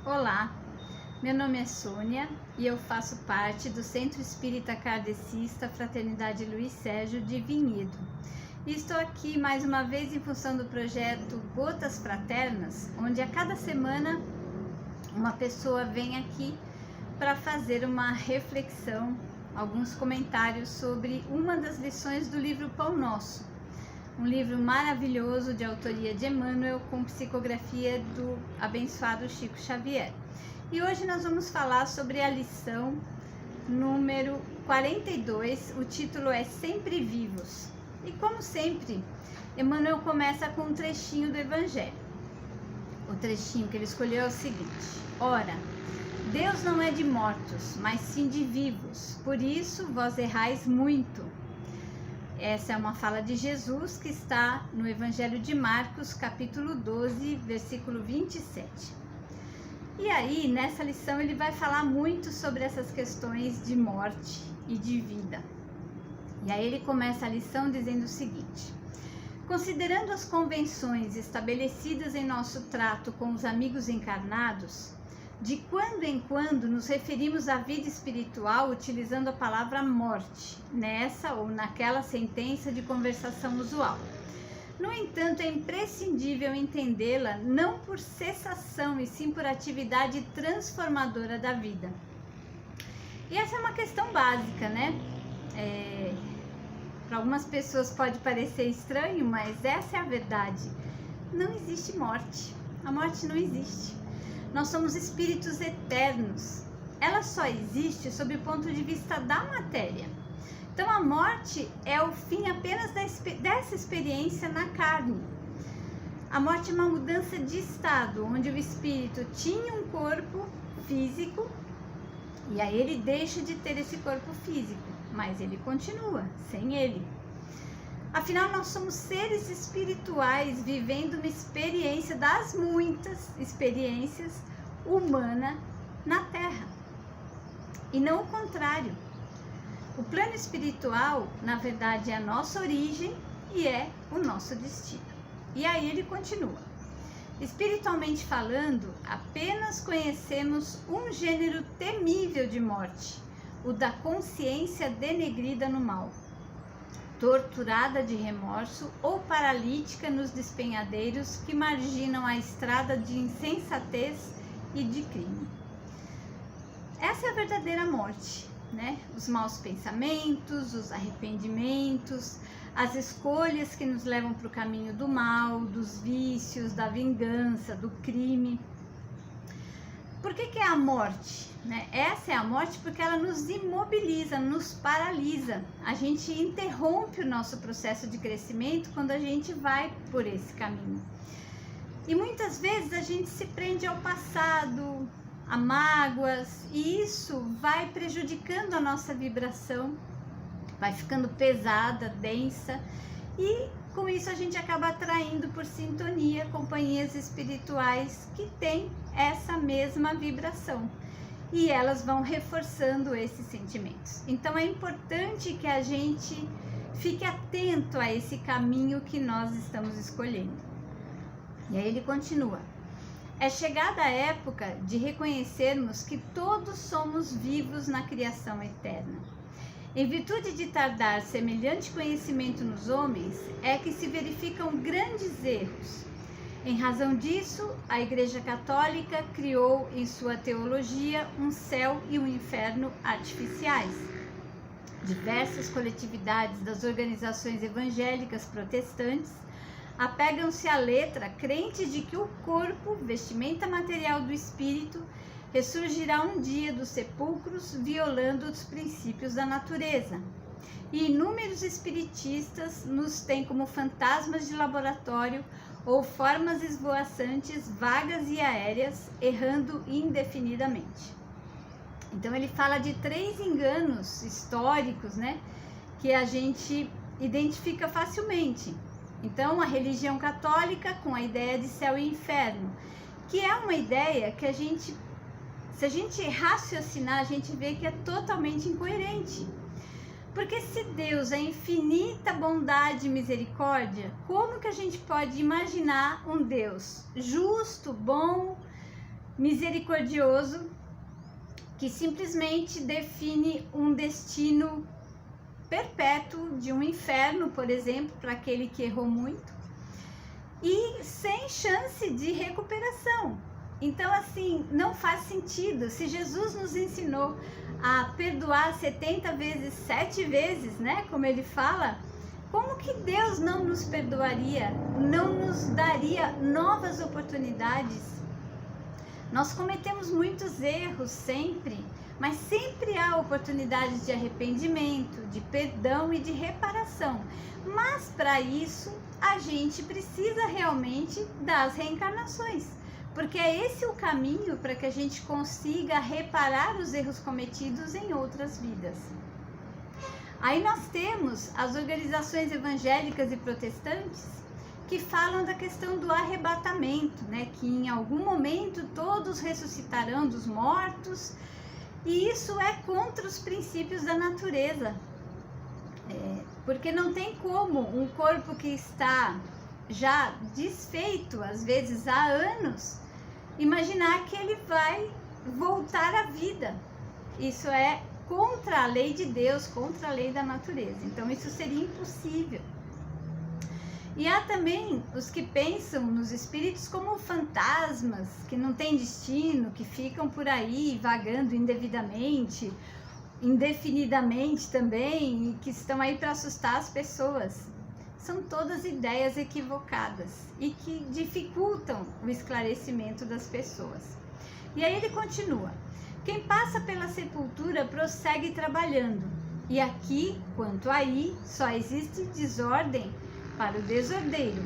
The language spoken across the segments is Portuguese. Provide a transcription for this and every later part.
Olá, meu nome é Sônia e eu faço parte do Centro Espírita Kardecista Fraternidade Luiz Sérgio de Vinhedo. E estou aqui mais uma vez em função do projeto Gotas Fraternas, onde a cada semana uma pessoa vem aqui para fazer uma reflexão, alguns comentários sobre uma das lições do livro Pão Nosso. Um livro maravilhoso de autoria de Emmanuel com psicografia do abençoado Chico Xavier. E hoje nós vamos falar sobre a lição número 42, o título é Sempre Vivos. E como sempre, Emmanuel começa com um trechinho do Evangelho. O trechinho que ele escolheu é o seguinte: ora, Deus não é de mortos, mas sim de vivos, por isso vós errais muito. Essa é uma fala de Jesus que está no Evangelho de Marcos, capítulo 12, versículo 27. E aí, nessa lição, ele vai falar muito sobre essas questões de morte e de vida. E aí ele começa a lição dizendo o seguinte: considerando as convenções estabelecidas em nosso trato com os amigos encarnados, de quando em quando nos referimos à vida espiritual utilizando a palavra morte, nessa ou naquela sentença de conversação usual. No entanto, é imprescindível entendê-la não por cessação e sim por atividade transformadora da vida. E essa é uma questão básica, né? Para algumas pessoas pode parecer estranho, mas essa é a verdade. Não existe morte. A morte não existe. Nós somos espíritos eternos. Ela só existe sob o ponto de vista da matéria. Então a morte é o fim apenas dessa experiência na carne. A morte é uma mudança de estado, onde o espírito tinha um corpo físico e aí ele deixa de ter esse corpo físico, mas ele continua sem ele. Afinal, nós somos seres espirituais vivendo uma experiência das muitas experiências humanas na Terra. E não o contrário. O plano espiritual, na verdade, é a nossa origem e é o nosso destino. E aí ele continua. Espiritualmente falando, apenas conhecemos um gênero temível de morte, o da consciência denegrida no mal, torturada de remorso ou paralítica nos despenhadeiros que marginam a estrada de insensatez e de crime. Essa é a verdadeira morte, né? Os maus pensamentos, os arrependimentos, as escolhas que nos levam para o caminho do mal, dos vícios, da vingança, do crime. Por que é a morte? Essa é a morte porque ela nos imobiliza, nos paralisa. A gente interrompe o nosso processo de crescimento quando a gente vai por esse caminho. E muitas vezes a gente se prende ao passado, a mágoas, e isso vai prejudicando a nossa vibração, vai ficando pesada, densa, e com isso a gente acaba atraindo por sintonia companhias espirituais que têm essa mesma vibração. E elas vão reforçando esses sentimentos. Então é importante que a gente fique atento a esse caminho que nós estamos escolhendo. E aí ele continua. É chegada a época de reconhecermos que todos somos vivos na criação eterna. Em virtude de tardar semelhante conhecimento nos homens, é que se verificam grandes erros. Em razão disso, a Igreja Católica criou em sua teologia um céu e um inferno artificiais. Diversas coletividades das organizações evangélicas protestantes apegam-se à letra, crentes de que o corpo, vestimenta material do espírito, ressurgirá um dia dos sepulcros, violando os princípios da natureza. E inúmeros espiritistas nos têm como fantasmas de laboratório ou formas esvoaçantes, vagas e aéreas, errando indefinidamente. Então ele fala de 3 enganos históricos, que a gente identifica facilmente. Então, a religião católica com a ideia de céu e inferno, que é uma ideia que se a gente raciocinar, a gente vê que é totalmente incoerente. Porque se Deus é infinita bondade e misericórdia, como que a gente pode imaginar um Deus justo, bom, misericordioso, que simplesmente define um destino perpétuo de um inferno, por exemplo, para aquele que errou muito, e sem chance de recuperação. Então, assim, não faz sentido. Se Jesus nos ensinou a perdoar 70 vezes, 7 vezes, né, como ele fala, como que Deus não nos perdoaria, não nos daria novas oportunidades? Nós cometemos muitos erros sempre, mas sempre há oportunidades de arrependimento, de perdão e de reparação. Mas para isso, a gente precisa realmente das reencarnações, porque é esse o caminho para que a gente consiga reparar os erros cometidos em outras vidas. Aí nós temos as organizações evangélicas e protestantes que falam da questão do arrebatamento, né? Que em algum momento todos ressuscitarão dos mortos, e isso é contra os princípios da natureza, porque não tem como um corpo que está já desfeito, às vezes há anos, imaginar que ele vai voltar à vida. Isso é contra a lei de Deus, contra a lei da natureza. Então isso seria impossível. E há também os que pensam nos espíritos como fantasmas, que não têm destino, que ficam por aí vagando indevidamente, indefinidamente também, e que estão aí para assustar as pessoas. São todas ideias equivocadas e que dificultam o esclarecimento das pessoas. E aí ele continua: quem passa pela sepultura prossegue trabalhando, e aqui, quanto aí, só existe desordem para o desordeiro.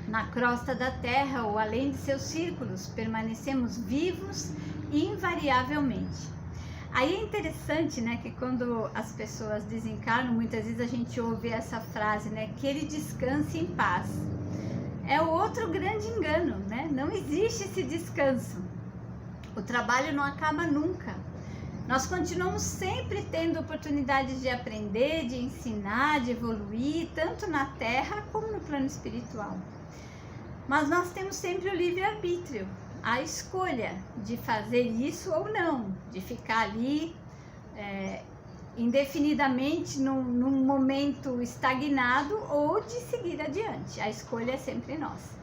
Na crosta da terra ou além de seus círculos, permanecemos vivos invariavelmente. Aí é interessante, né, que quando as pessoas desencarnam, muitas vezes a gente ouve essa frase, né, que ele descanse em paz. É o outro grande engano, né? Não existe esse descanso. O trabalho não acaba nunca. Nós continuamos sempre tendo oportunidades de aprender, de ensinar, de evoluir, tanto na Terra como no plano espiritual. Mas nós temos sempre o livre-arbítrio, a escolha de fazer isso ou não, de ficar ali indefinidamente num momento estagnado ou de seguir adiante. A escolha é sempre nossa.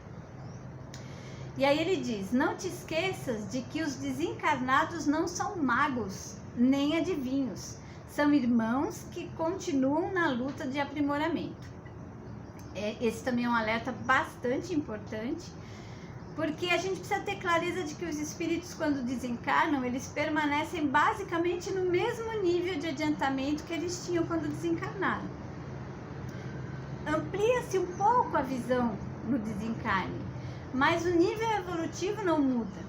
E aí ele diz: não te esqueças de que os desencarnados não são magos, nem adivinhos. São irmãos que continuam na luta de aprimoramento. Esse também é um alerta bastante importante, porque a gente precisa ter clareza de que os espíritos, quando desencarnam, eles permanecem basicamente no mesmo nível de adiantamento que eles tinham quando desencarnaram. Amplia-se um pouco a visão no desencarne, mas o nível evolutivo não muda.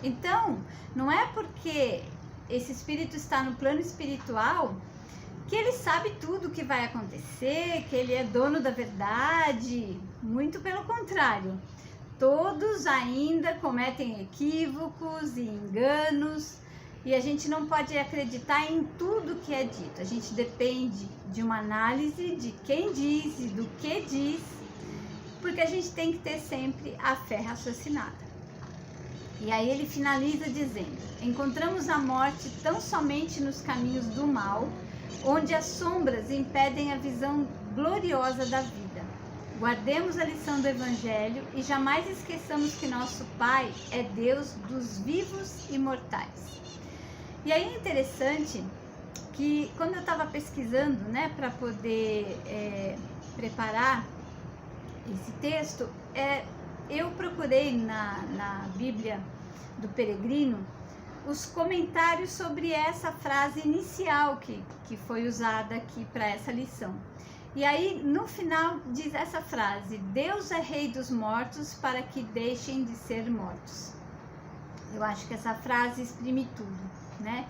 Então, não é porque esse espírito está no plano espiritual que ele sabe tudo o que vai acontecer, que ele é dono da verdade. Muito pelo contrário. Todos ainda cometem equívocos e enganos, e a gente não pode acreditar em tudo que é dito. A gente depende de uma análise de quem diz e do que diz, porque a gente tem que ter sempre a fé raciocinada. E aí ele finaliza dizendo: encontramos a morte tão somente nos caminhos do mal, onde as sombras impedem a visão gloriosa da vida. Guardemos a lição do Evangelho e jamais esqueçamos que nosso Pai é Deus dos vivos e mortais. E aí é interessante que quando eu estava pesquisando, né, para poder preparar esse texto, eu procurei na Bíblia do Peregrino os comentários sobre essa frase inicial que foi usada aqui para essa lição. E aí no final diz essa frase: Deus é rei dos mortos para que deixem de ser mortos. Eu acho que essa frase exprime tudo, né?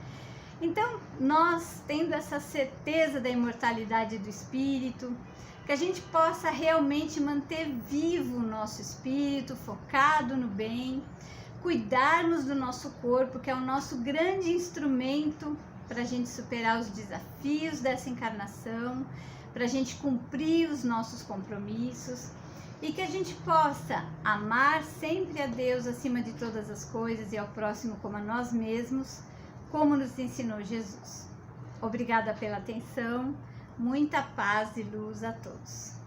Então, nós tendo essa certeza da imortalidade do espírito, que a gente possa realmente manter vivo o nosso espírito, focado no bem, cuidarmos do nosso corpo, que é o nosso grande instrumento para a gente superar os desafios dessa encarnação, para a gente cumprir os nossos compromissos. e que a gente possa amar sempre a Deus acima de todas as coisas e ao próximo como a nós mesmos, como nos ensinou Jesus. Obrigada pela atenção, muita paz e luz a todos.